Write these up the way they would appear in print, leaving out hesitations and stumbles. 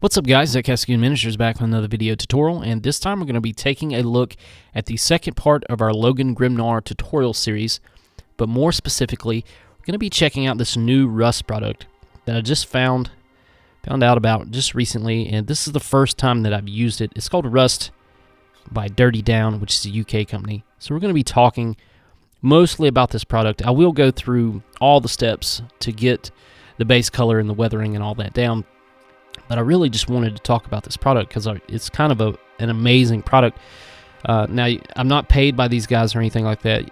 What's up guys, Zach Cascade Miniatures back with another video tutorial, and this time we're going to be taking a look at the second part of our Logan Grimdark tutorial series, but more specifically, we're going to be checking out this new Rust product that I just found out about just recently, and this is the first time that I've used it. It's called Rust by Dirty Down, which is a UK company. So we're going to be talking mostly about this product. I will go through all the steps to get the base color and the weathering and all that down. But I really just wanted to talk about this product because it's kind of an amazing product. Now, I'm not paid by these guys or anything like that.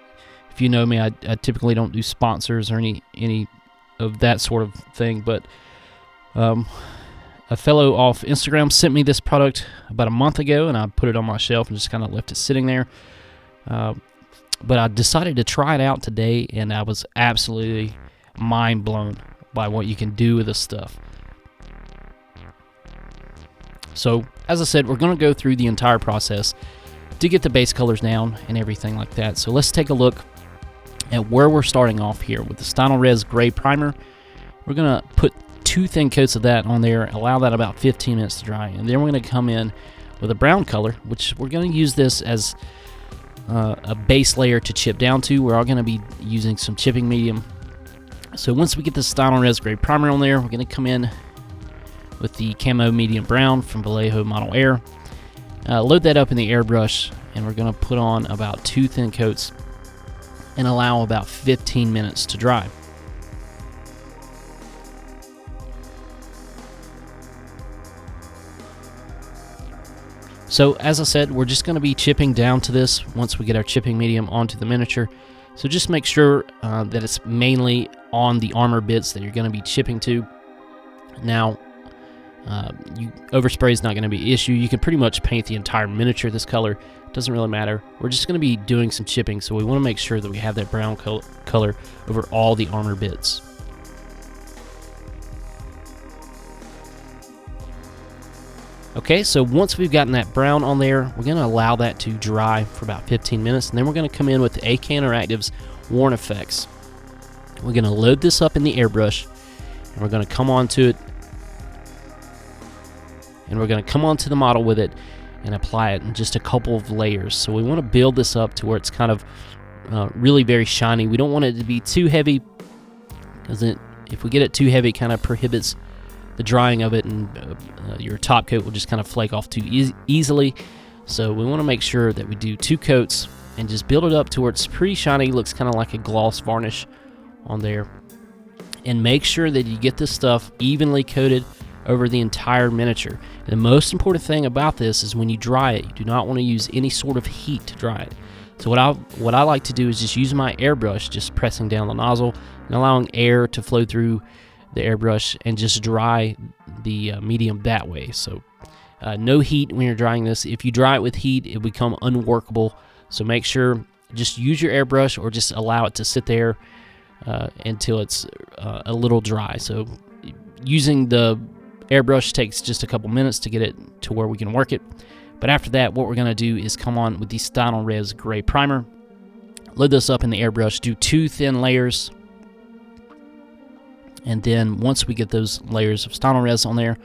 If you know me, I typically don't do sponsors or any of that sort of thing. But a fellow off Instagram sent me this product about a month ago, and I put it on my shelf and just kind of left it sitting there. But I decided to try it out today, and I was absolutely mind blown by what you can do with this stuff. So, as I said, we're going to go through the entire process to get the base colors down and everything like that. So let's take a look at where we're starting off here with the Stynylrez Gray Primer. We're going to put 2 thin coats of that on there, allow that about 15 minutes to dry, and then we're going to come in with a brown color, which we're going to use this as a base layer to chip down to. We're all going to be using some chipping medium. So once we get the Stynylrez Gray Primer on there, we're going to come in with the Camo Medium Brown from Vallejo Model Air. Load that up in the airbrush, and we're going to put on about 2 thin coats and allow about 15 minutes to dry. So as I said, we're just going to be chipping down to this once we get our chipping medium onto the miniature. So just make sure that it's mainly on the armor bits that you're going to be chipping to. Now, overspray is not going to be an issue. You can pretty much paint the entire miniature this color. It doesn't really matter. We're just going to be doing some chipping, so we want to make sure that we have that brown color over all the armor bits. Okay, so once we've gotten that brown on there, we're going to allow that to dry for about 15 minutes, and then we're going to come in with the AK Interactive's Worn Effects. We're going to load this up in the airbrush, and we're going to come onto it, and we're going to come onto the model with it and apply it in just a couple of layers. So we want to build this up to where it's kind of really very shiny. We don't want it to be too heavy, because if we get it too heavy, it kind of prohibits the drying of it, and your top coat will just kind of flake off too easily. So we want to make sure that we do 2 coats and just build it up to where it's pretty shiny, looks kind of like a gloss varnish on there. And make sure that you get this stuff evenly coated over the entire miniature. And the most important thing about this is when you dry it, you do not want to use any sort of heat to dry it. So what I like to do is just use my airbrush, just pressing down the nozzle and allowing air to flow through the airbrush and just dry the medium that way. So no heat when you're drying this. If you dry it with heat, it will become unworkable. So make sure, just use your airbrush or just allow it to sit there until it's a little dry. So using the airbrush takes just a couple minutes to get it to where we can work it. But after that, what we're going to do is come on with the Stynylrez Gray Primer, load this up in the airbrush, do 2 thin layers, and then once we get those layers of Stynylrez on there,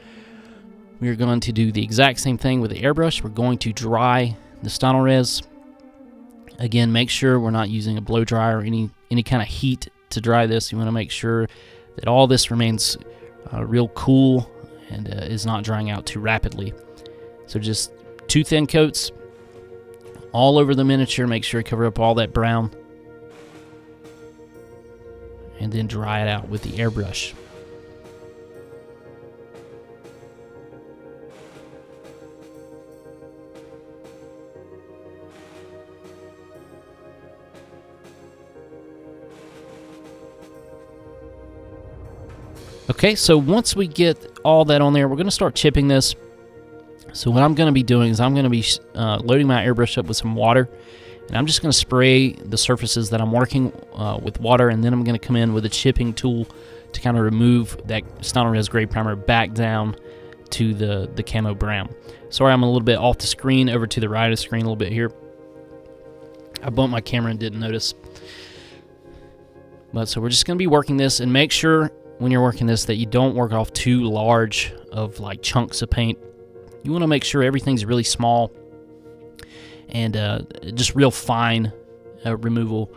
we're going to do the exact same thing with the airbrush. We're going to dry the Stynylrez. Again, make sure we're not using a blow dryer or any kind of heat to dry this. You want to make sure that all this remains real cool and is not drying out too rapidly. So just 2 thin coats all over the miniature. Make sure you cover up all that brown, and then dry it out with the airbrush. Okay, so once we get all that on there, we're going to start chipping this. So what I'm going to be doing is I'm going to be loading my airbrush up with some water, and I'm just going to spray the surfaces that I'm working with water, and then I'm going to come in with a chipping tool to kind of remove that Stynylrez Gray Primer back down to the camo brown. Sorry, I'm a little bit off the screen, over to the right of the screen a little bit here. I bumped my camera and didn't notice. But so we're just going to be working this, and make sure when you're working this that you don't work off too large of like chunks of paint. You want to make sure everything's really small and just real fine removal.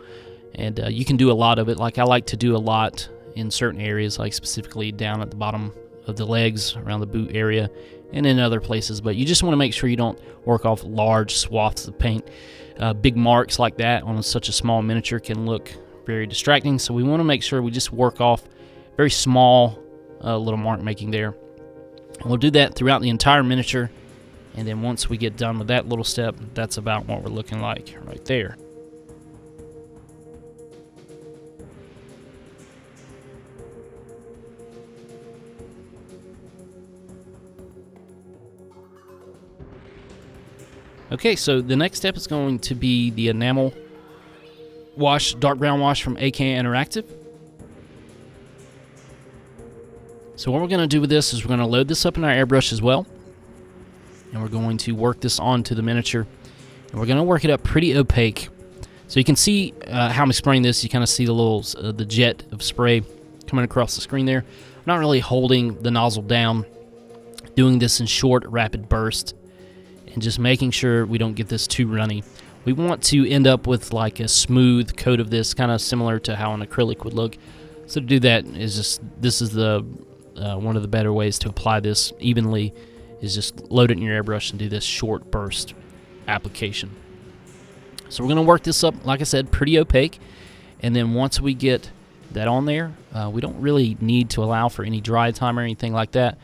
And you can do a lot of it. Like I like to do a lot in certain areas, like specifically down at the bottom of the legs, around the boot area, and in other places. But you just want to make sure you don't work off large swaths of paint. Big marks like that on such a small miniature can look very distracting. So we want to make sure we just work off very small little mark making there. And we'll do that throughout the entire miniature. And then once we get done with that little step, that's about what we're looking like right there. Okay, so the next step is going to be the enamel wash, dark brown wash from AK Interactive. So what we're going to do with this is we're going to load this up in our airbrush as well. And we're going to work this onto the miniature. And we're going to work it up pretty opaque. So you can see how I'm spraying this. You kind of see the little the jet of spray coming across the screen there. I'm not really holding the nozzle down. Doing this in short, rapid bursts. And just making sure we don't get this too runny. We want to end up with like a smooth coat of this, kind of similar to how an acrylic would look. So to do that is just, this is the one of the better ways to apply this evenly, is just load it in your airbrush and do this short burst application. So we're going to work this up, like I said, pretty opaque. And then once we get that on there, we don't really need to allow for any dry time or anything like that.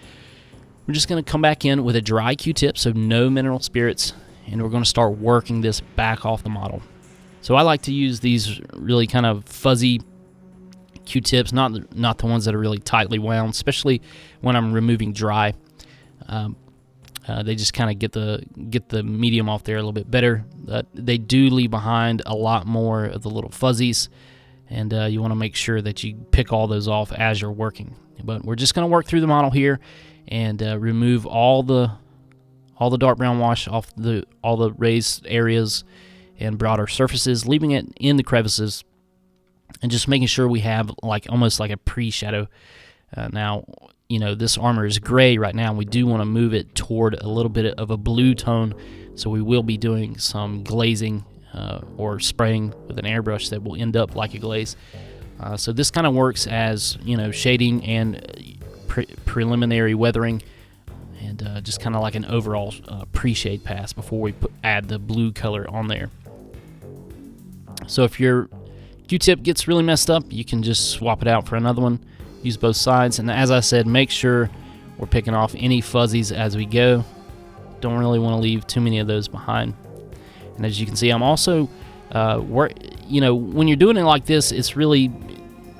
We're just going to come back in with a dry Q-tip, so no mineral spirits, and we're going to start working this back off the model. So I like to use these really kind of fuzzy Q-tips, not the ones that are really tightly wound, especially when I'm removing dry. They just kind of get the medium off there a little bit better. They do leave behind a lot more of the little fuzzies, and you want to make sure that you pick all those off as you're working. But we're just going to work through the model here and remove all the dark brown wash off all the raised areas and broader surfaces, leaving it in the crevices, and just making sure we have like almost like a pre-shadow. Now, you know, this armor is gray right now. We do want to move it toward a little bit of a blue tone, so we will be doing some glazing or spraying with an airbrush that will end up like a glaze. So this kind of works as, you know, shading and preliminary weathering, and just kind of like an overall pre-shade pass before we add the blue color on there. So if your Q-tip gets really messed up, you can just swap it out for another one. Use both sides, and as I said, make sure we're picking off any fuzzies as we go. Don't really want to leave too many of those behind. And as you can see, I'm also you know, when you're doing it like this, it's really,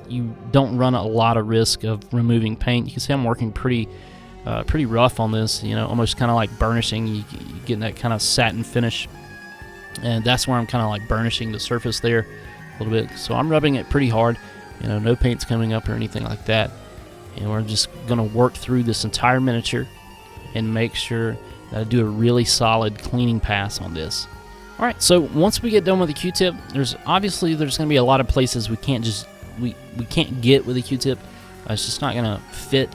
you don't run a lot of risk of removing paint. You can see I'm working pretty rough on this, you know, almost kind of like burnishing. You getting that kind of satin finish, and that's where I'm kind of like burnishing the surface there a little bit. So I'm rubbing it pretty hard, you know, no paint's coming up or anything like that. And we're just going to work through this entire miniature and make sure that I do a really solid cleaning pass on this. All right, so once we get done with the Q-tip, there's going to be a lot of places we can't get with a Q-tip. It's just not going to fit,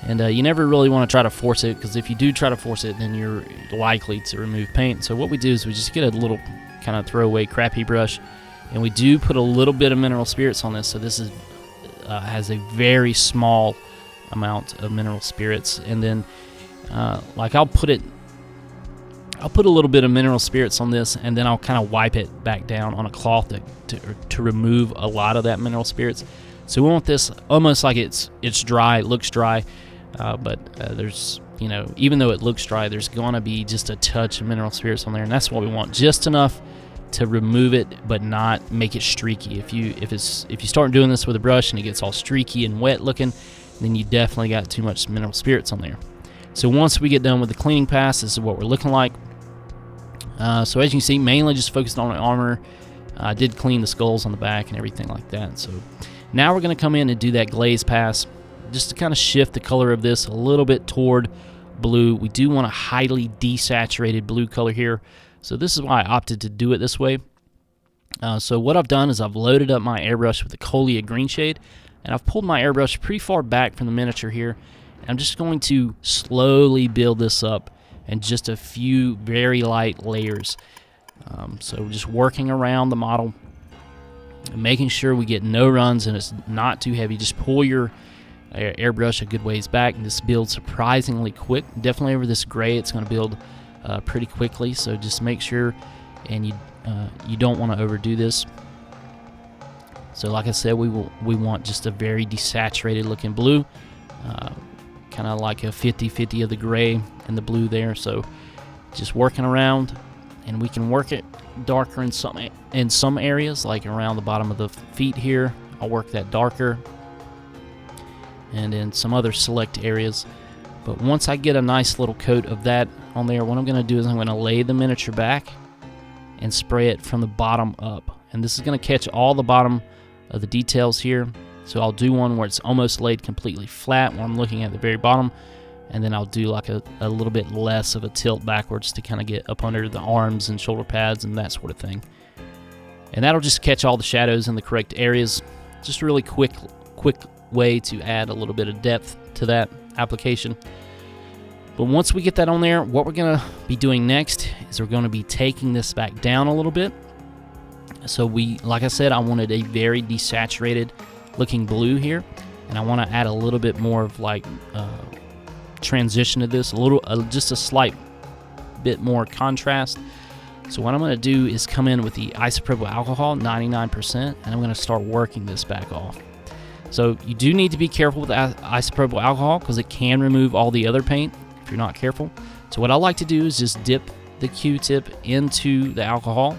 and you never really want to try to force it, because if you do try to force it, then you're likely to remove paint. So what we do is we just get a little kind of throwaway crappy brush, and we do put a little bit of mineral spirits on this. So this is has a very small amount of mineral spirits, and then like I'll put a little bit of mineral spirits on this, and then I'll kind of wipe it back down on a cloth to remove a lot of that mineral spirits. So we want this almost like it's dry, it looks dry, but there's, you know, even though it looks dry, there's gonna be just a touch of mineral spirits on there, and that's what we want, just enough to remove it but not make it streaky. If you start doing this with a brush and it gets all streaky and wet looking, then you definitely got too much mineral spirits on there. So once we get done with the cleaning pass, this is what we're looking like. So as you can see, mainly just focused on the armor. I did clean the skulls on the back and everything like that. So now we're going to come in and do that glaze pass, just to kind of shift the color of this a little bit toward blue. We do want a highly desaturated blue color here, so this is why I opted to do it this way. So what I've done is I've loaded up my airbrush with the Colia green shade, And I've pulled my airbrush pretty far back from the miniature here. And I'm just going to slowly build this up in just a few very light layers. So just working around the model and making sure we get no runs and it's not too heavy. Just pull your airbrush a good ways back, and this builds surprisingly quick. Definitely over this gray, it's going to build pretty quickly. So just make sure, and you don't want to overdo this. So like I said, we want just a very desaturated looking blue, kind of like a 50-50 of the gray and the blue there. So just working around, and we can work it darker in some areas, like around the bottom of the feet here. I'll work that darker, and in some other select areas. But once I get a nice little coat of that on there, what I'm going to do is I'm going to lay the miniature back and spray it from the bottom up. And this is going to catch all the bottom of the details here. So I'll do one where it's almost laid completely flat when I'm looking at the very bottom, and then I'll do like a little bit less of a tilt backwards to kind of get up under the arms and shoulder pads and that sort of thing. And that'll just catch all the shadows in the correct areas. Just a really quick way to add a little bit of depth to that application. But once we get that on there, what we're going to be doing next is we're going to be taking this back down a little bit. So like I said, I wanted a very desaturated looking blue here, and I want to add a little bit more of like transition to this, just a slight bit more contrast. So what I'm going to do is come in with the isopropyl alcohol, 99%, and I'm going to start working this back off. So you do need to be careful with isopropyl alcohol because it can remove all the other paint if you're not careful. So what I like to do is just dip the Q-tip into the alcohol,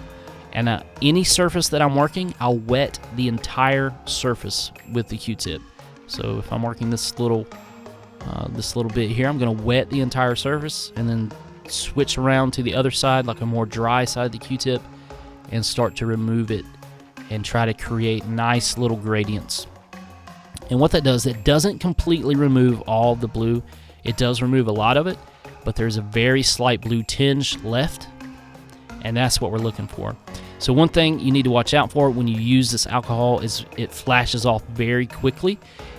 and any surface that I'm working, I'll wet the entire surface with the Q-tip. So if I'm working this little bit here, I'm going to wet the entire surface and then switch around to the other side, like a more dry side of the Q-tip, and start to remove it and try to create nice little gradients. And what that does, it doesn't completely remove all the blue. It does remove a lot of it, but there's a very slight blue tinge left, and that's what we're looking for. So one thing you need to watch out for when you use this alcohol is it flashes off very quickly,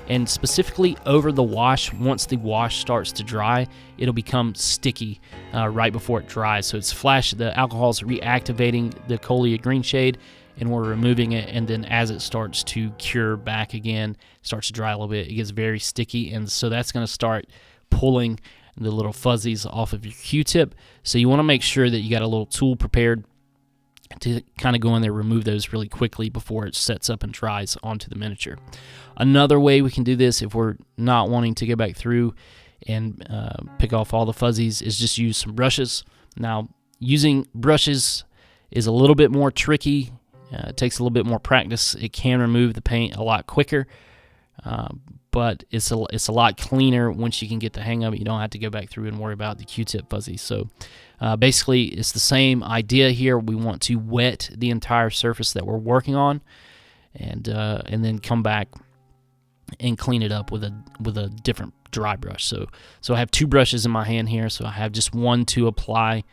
and specifically over the wash. Once the wash starts to dry, it'll become sticky right before it dries. So the alcohol is reactivating the Colia green shade, and we're removing it, and then as it starts to cure back again, starts to dry a little bit, it gets very sticky, and so that's going to start pulling the little fuzzies off of your Q-tip. So you want to make sure that you got a little tool prepared to kind of go in there, remove those really quickly before it sets up and dries onto the miniature. Another way we can do this, if we're not wanting to go back through and pick off all the fuzzies, is just use some brushes. Now, using brushes is a little bit more tricky. It takes a little bit more practice. It can remove the paint a lot quicker, but it's a lot cleaner once you can get the hang of it. You don't have to go back through and worry about the Q-tip fuzzies. So basically, it's the same idea here. We want to wet the entire surface that we're working on, and then come back and clean it up with a different dry brush. So I have two brushes in my hand here. So I have just one to apply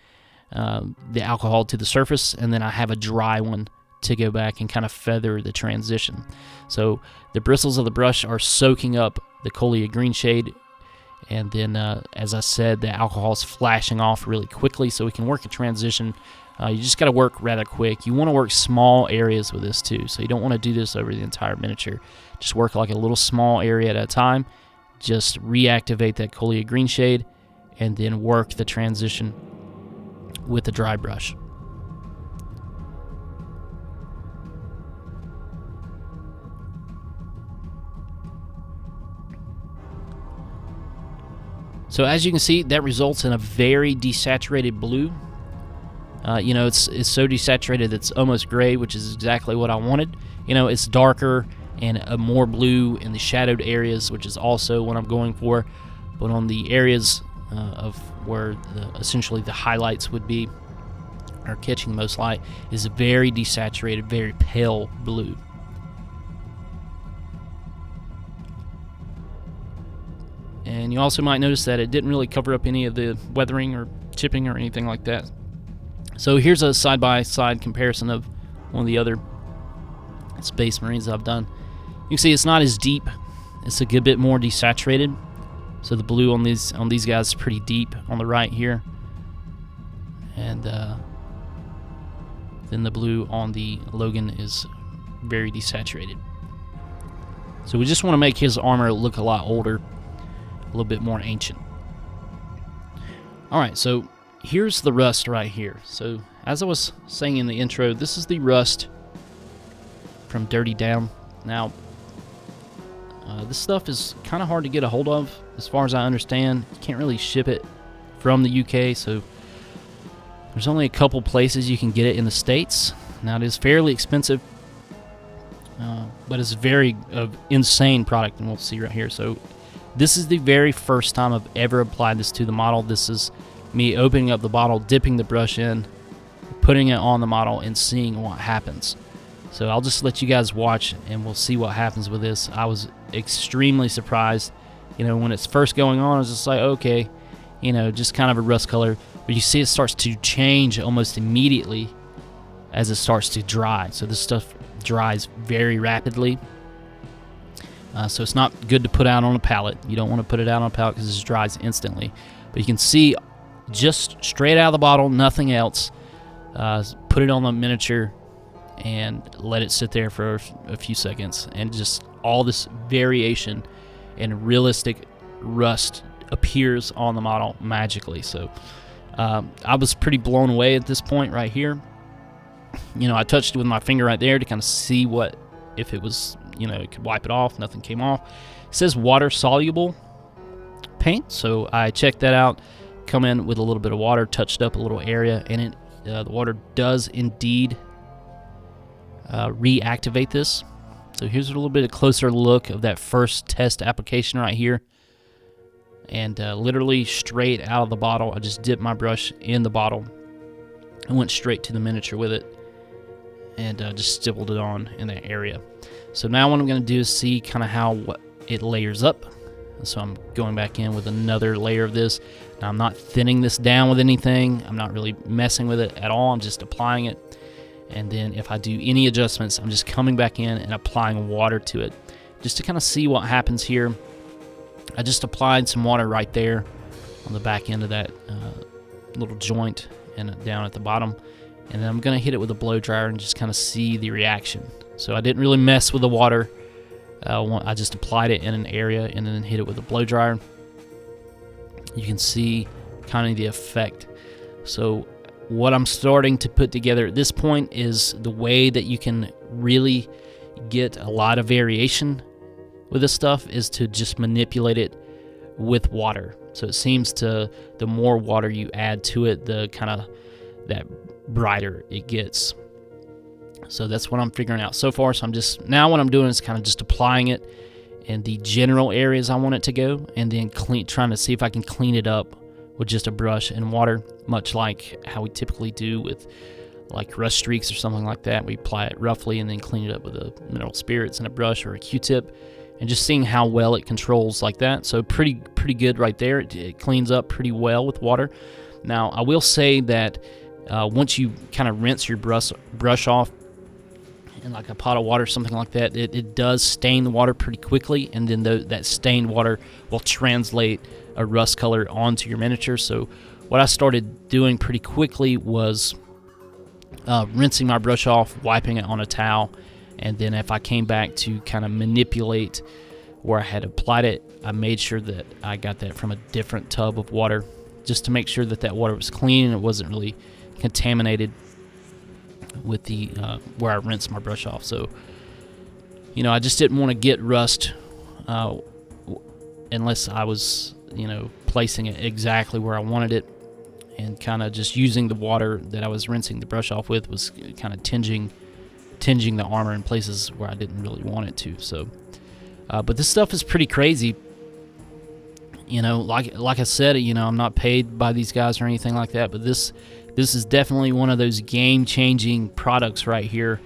the alcohol to the surface, and then I have a dry one to go back and kind of feather the transition. So the bristles of the brush are soaking up the Colia green shade, and then as I said, the alcohol is flashing off really quickly, so we can work a transition. You just got to work rather quick. You want to work small areas with this too, so you don't want to do this over the entire miniature. Just work like a little small area at a time. Just reactivate that Colia green shade, and then work the transition with the dry brush. So as you can see, that results in a very desaturated blue. It's so desaturated that it's almost gray, which is exactly what I wanted. It's darker and more blue in the shadowed areas, which is also what I'm going for. But on the areas of where essentially the highlights would be, or catching the most light, is a very desaturated, very pale blue. And you also might notice that it didn't really cover up any of the weathering or chipping or anything like that. So here's a side-by-side comparison of one of the other Space Marines I've done. You can see it's not as deep. It's a good bit more desaturated. So the blue on these guys is pretty deep on the right here, and then the blue on the Logan is very desaturated. So we just want to make his armor look a lot older, a little bit more ancient. Alright, so here's the rust right here. So as I was saying in the intro, this is the rust from Dirty Down. Now, this stuff is kind of hard to get a hold of, as far as I understand. You can't really ship it from the UK, so there's only a couple places you can get it in the States. Now, it is fairly expensive, but it's very insane product, and we'll see right here. So this is the very first time I've ever applied this to the model. This is me opening up the bottle, dipping the brush in, putting it on the model, and seeing what happens. So I'll just let you guys watch, and we'll see what happens with this. I was extremely surprised. You know, when it's first going on, I was just like, okay, you know, just kind of a rust color. But you see it starts to change almost immediately as it starts to dry. So this stuff dries very rapidly. So it's not good to put out on a palette. You don't want to put it out on a palette because it dries instantly. But you can see just straight out of the bottle, nothing else. Put it on the miniature and let it sit there for a few seconds, and just all this variation and realistic rust appears on the model magically. So I was pretty blown away at this point right here. You know, I touched it with my finger right there to kind of see what, if it was, you know, it could wipe it off. Nothing came off. It says water soluble paint, so I checked that out. Come in with a little bit of water, touched up a little area, and the water does indeed reactivate this. So here's a little bit of closer look of that first test application right here. And literally straight out of the bottle, I just dipped my brush in the bottle and went straight to the miniature with it, and just stippled it on in that area. So now what I'm going to do is see kind of how it layers up. So I'm going back in with another layer of this. Now I'm not thinning this down with anything. I'm not really messing with it at all. I'm just applying it. And then if I do any adjustments, I'm just coming back in and applying water to it, just to kind of see what happens here. I just applied some water right there on the back end of that little joint and down at the bottom. And then I'm going to hit it with a blow dryer and just kind of see the reaction. So I didn't really mess with the water. I just applied it in an area and then hit it with a blow dryer. You can see kind of the effect. So what I'm starting to put together at this point is the way that you can really get a lot of variation with this stuff is to just manipulate it with water. So it seems the more water you add to it, the kind of that brighter it gets. So that's what I'm figuring out so far. So now what I'm doing is kind of just applying it in the general areas I want it to go, and then trying to see if I can clean it up with just a brush and water, much like how we typically do with like rust streaks or something like that. We apply it roughly and then clean it up with a mineral spirits and a brush or a Q-tip, and just seeing how well it controls like that. So pretty good right there. It cleans up pretty well with water. Now I will say that once you kind of rinse your brush off in like a pot of water or something like that, it does stain the water pretty quickly, and then that stained water will translate a rust color onto your miniature. So what I started doing pretty quickly was rinsing my brush off, wiping it on a towel, and then if I came back to kind of manipulate where I had applied it, I made sure that I got that from a different tub of water, just to make sure that water was clean and it wasn't really contaminated with the where I rinsed my brush off. So, you know, I just didn't want to get rust unless I was, you know, placing it exactly where I wanted it, and kind of just using the water that I was rinsing the brush off with was kind of tinging the armor in places where I didn't really want it to. So, but this stuff is pretty crazy. You know, like I said, you know, I'm not paid by these guys or anything like that, but this is definitely one of those game-changing products right here.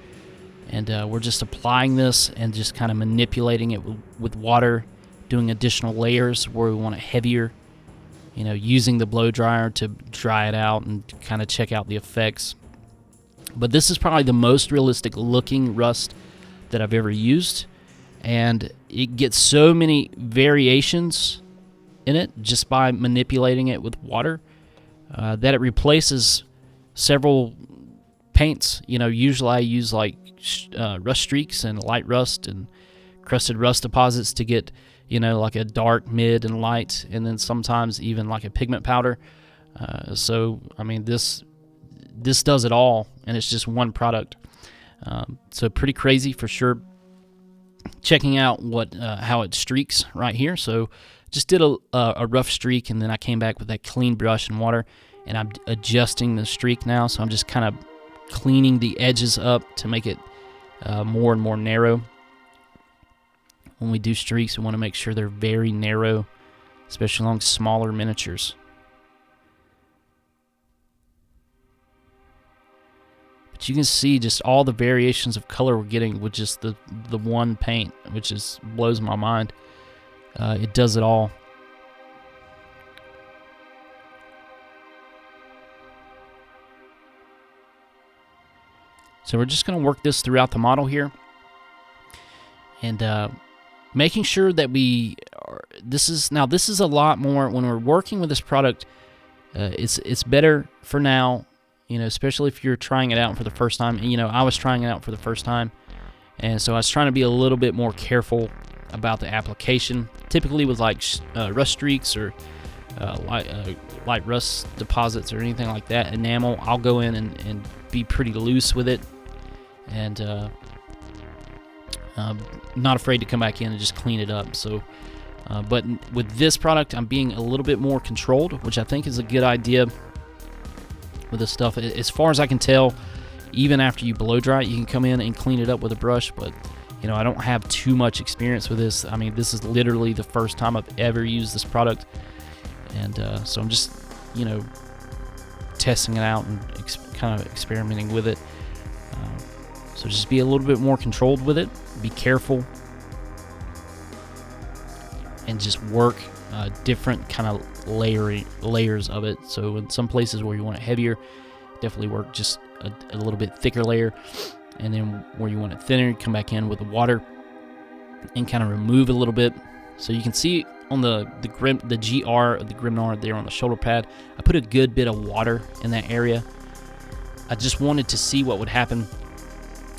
And we're just applying this and just kind of manipulating it with water, doing additional layers where we want it heavier, you know, using the blow dryer to dry it out and kind of check out the effects. But this is probably the most realistic looking rust that I've ever used. and it gets so many variations in it just by manipulating it with water that it replaces several paints. Usually I use like rust streaks and light rust and crusted rust deposits to get like a dark, mid, and light, and then sometimes even like a pigment powder. So I mean, this does it all, and it's just one product. So pretty crazy for sure. Checking out how it streaks right here. So just did a rough streak, and then I came back with that clean brush and water, and I'm adjusting the streak now. So I'm just kind of cleaning the edges up to make it more and more narrow. When we do streaks, we want to make sure they're very narrow, especially along smaller miniatures. But you can see just all the variations of color we're getting with just the one paint, which blows my mind. It does it all. So we're just going to work this throughout the model here, and making sure that this is a lot more when we're working with this product. It's better for now, especially if you're trying it out for the first time. And, I was trying it out for the first time, and so I was trying to be a little bit more careful about the application. Typically with like rust streaks or light rust deposits or anything like that, enamel, I'll go in and be pretty loose with it, and not afraid to come back in and just clean it up. So, but with this product, I'm being a little bit more controlled, which I think is a good idea with this stuff. As far as I can tell, even after you blow dry it, you can come in and clean it up with a brush, but I don't have too much experience with this. I mean, this is literally the first time I've ever used this product, and so I'm just testing it out and kind of experimenting with it. So just be a little bit more controlled with it, be careful, and just work different kind of layers of it. So in some places where you want it heavier, definitely work just a little bit thicker layer, and then where you want it thinner, come back in with the water and kind of remove a little bit. So you can see on the GR of the Grimdark there on the shoulder pad, I put a good bit of water in that area. I just wanted to see what would happen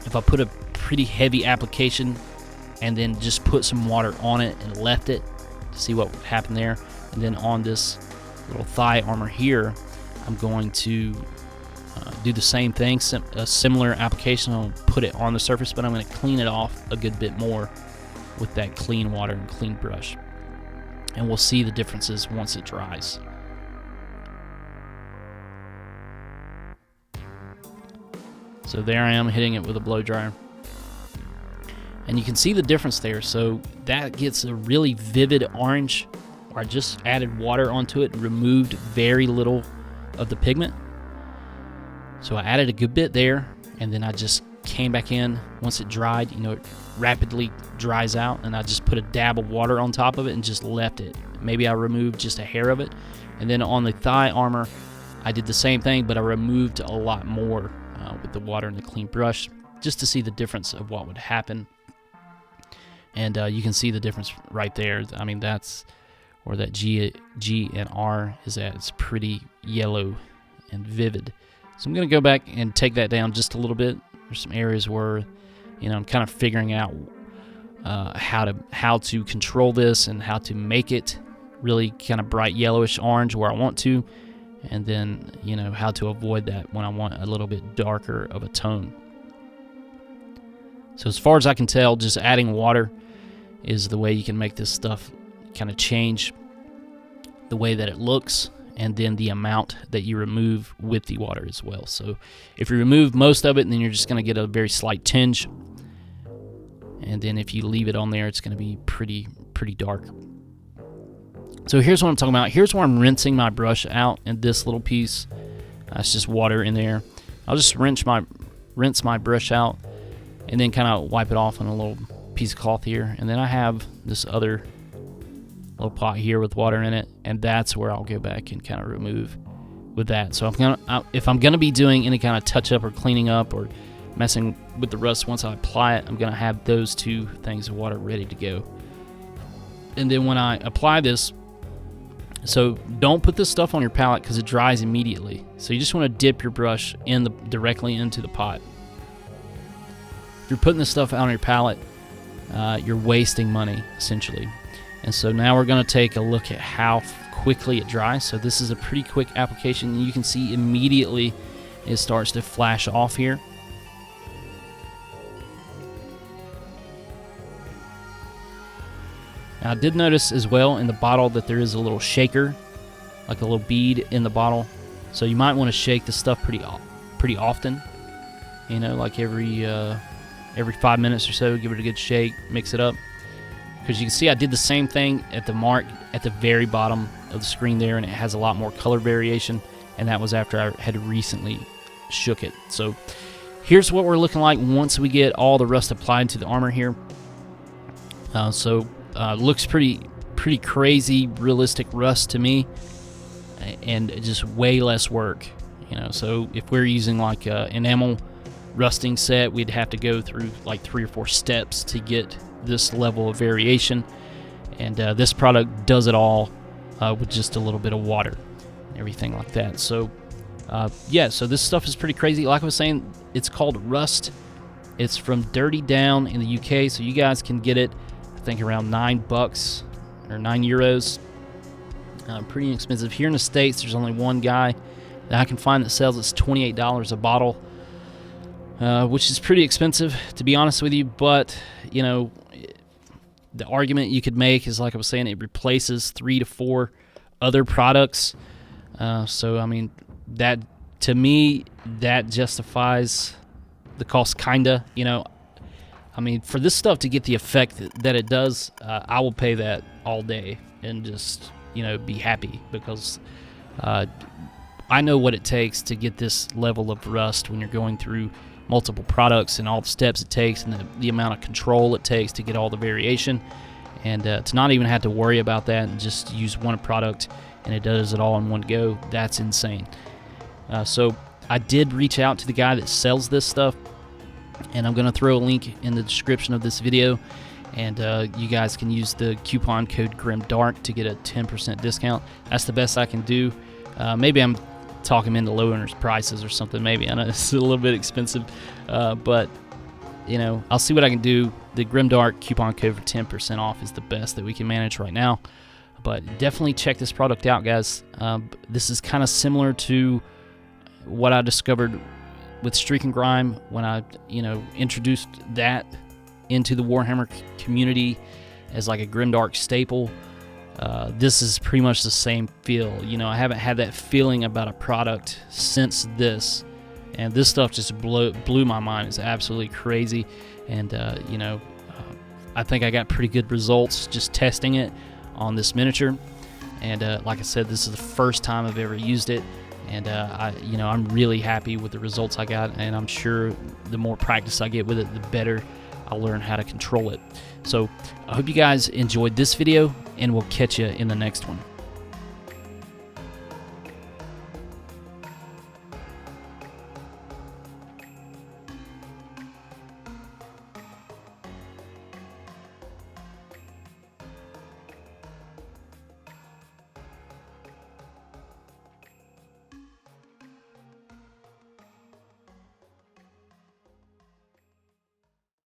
if I put a pretty heavy application and then just put some water on it and left it, to see what would happen there. And then on this little thigh armor here, I'm going to do the same thing, a similar application. I'll put it on the surface, but I'm going to clean it off a good bit more with that clean water and clean brush. And we'll see the differences once it dries. So there I am hitting it with a blow dryer. And you can see the difference there. So that gets a really vivid orange, where I just added water onto it and removed very little of the pigment. So I added a good bit there, and then I just came back in. Once it dried, it rapidly dries out, and I just put a dab of water on top of it and just left it. Maybe I removed just a hair of it. And then on the thigh armor, I did the same thing, but I removed a lot more with the water and the clean brush, just to see the difference of what would happen. And you can see the difference right there. I mean, that's where that G and R is at. It's pretty yellow and vivid. So I'm going to go back and take that down just a little bit. There's some areas where, I'm kind of figuring out how to control this and how to make it really kind of bright yellowish orange where I want to, and then how to avoid that when I want a little bit darker of a tone. So as far as I can tell, just adding water is the way you can make this stuff kind of change the way that it looks, and then the amount that you remove with the water as well. So if you remove most of it, then you're just going to get a very slight tinge, and then if you leave it on there, it's going to be pretty dark. So here's what I'm talking about. Here's where I'm rinsing my brush out in this little piece. That's just water in there. I'll just rinse my brush out and then kind of wipe it off on a little piece of cloth here. And then I have this other little pot here with water in it, and that's where I'll go back and kind of remove with that. So if I'm gonna be doing any kind of touch up or cleaning up or messing with the rust. Once I apply it, I'm going to have those 2 things of water ready to go. And then when I apply this, so don't put this stuff on your palette because it dries immediately. So you just want to dip your brush directly into the pot. If you're putting this stuff out on your palette, you're wasting money, essentially. And so now we're going to take a look at how quickly it dries. So this is a pretty quick application. You can see immediately it starts to flash off here. Now, I did notice as well in the bottle that there is a little shaker, like a little bead in the bottle. So you might want to shake the stuff pretty often. You know, like every 5 minutes or so, give it a good shake, mix it up. Because you can see I did the same thing at the mark at the very bottom of the screen there, and it has a lot more color variation, and that was after I had recently shook it. So here's what we're looking like once we get all the rust applied to the armor here. Looks pretty crazy, realistic rust to me, and just way less work. You know, so if we're using like enamel rusting set, we'd have to go through like 3 or 4 steps to get this level of variation, and this product does it all with just a little bit of water and everything like that. So yeah, so this stuff is pretty crazy. Like I was saying, it's called Rust. It's from Dirty Down in the UK, so you guys can get it, I think, around $9 or €9. Pretty inexpensive. Here in the States, there's only one guy that I can find that sells it's $28 a bottle, which is pretty expensive, to be honest with you. But, you know, the argument you could make is, like I was saying, it replaces 3 to 4 other products. So, I mean, that, to me, that justifies the cost, kinda. You know, I mean, for this stuff to get the effect that it does, I will pay that all day and just, you know, be happy, because I know what it takes to get this level of rust when you're going through multiple products and all the steps it takes and the amount of control it takes to get all the variation, and to not even have to worry about that and just use one product and it does it all in one go, that's insane. So I did reach out to the guy that sells this stuff, and I'm going to throw a link in the description of this video, and you guys can use the coupon code Grimdark to get a 10% discount. That's the best I can do. Maybe I'm talking him into lowering his prices or something. Maybe I know it's a little bit expensive, but you know, I'll see what I can do. The Grimdark coupon code for 10% off is the best that we can manage right now. But definitely check this product out, guys. This is kind of similar to what I discovered with Streak and Grime when I, you know, introduced that into the Warhammer community as like a Grimdark staple. This is pretty much the same feel. You know, I haven't had that feeling about a product since this, and this stuff just blew my mind. It's absolutely crazy, and you know, I think I got pretty good results just testing it on this miniature. And like I said, this is the first time I've ever used it, and you know, I'm really happy with the results I got, and I'm sure the more practice I get with it, the better I'll learn how to control it. So I hope you guys enjoyed this video, and we'll catch you in the next one.